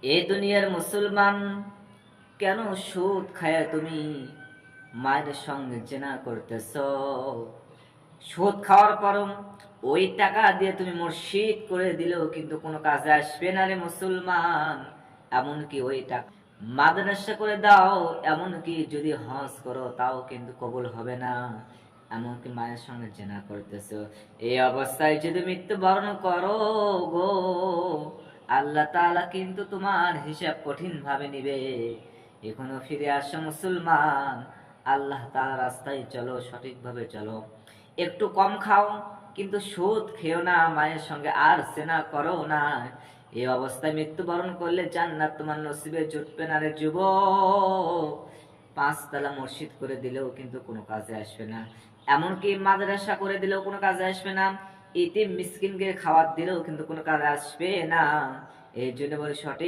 এ দুনিয়ার মুসলমান, কেন সুদ খায়া তুমি মায়ের সঙ্গে জেনা করতেছ? সুদ খাওয়ার পরও ওই টাকা দিয়ে তুমি মসজিদ করে দিলেও কিন্তু কোনো কাজে আসবে না রে মুসলমান। এমনকি ওই টাকা মাদ্রাসা করে দাও, এমনকি যদি হজ করো তাও কিন্তু কবুল হবে না। এমনকি মায়ের সঙ্গে জেনা করতেছো। এই অবস্থায় যদি মৃত্যুবরণ করো গো, আল্লাহ তাআলা কিন্তু তোমার হিসাব কঠিন ভাবে নিবে। এখনো ফিরে আসো মুসলমান, আল্লাহ তাআলার রাস্তায় চলো, সঠিকভাবে চলো। একটু কম খাও, কিন্তু সুদ খেও না, মায়ের সঙ্গে আর জেনা করো না। এই অবস্থায় মৃত্যুবরণ করলে জান্নাত তোমার নসিবে জুটবে না রে যুবক। পাঁচতলা মসজিদ করে দিলেও কিন্তু কোনো কাজে আসবে না, এমনকি মাদ্রাসা করে দিলেও কোনো কাজে আসবে না, এতিম মিসকিনকে খাবার দিলেও কিন্তু কোনো কাজে আসবে না। এই জন্য বলে সঠিক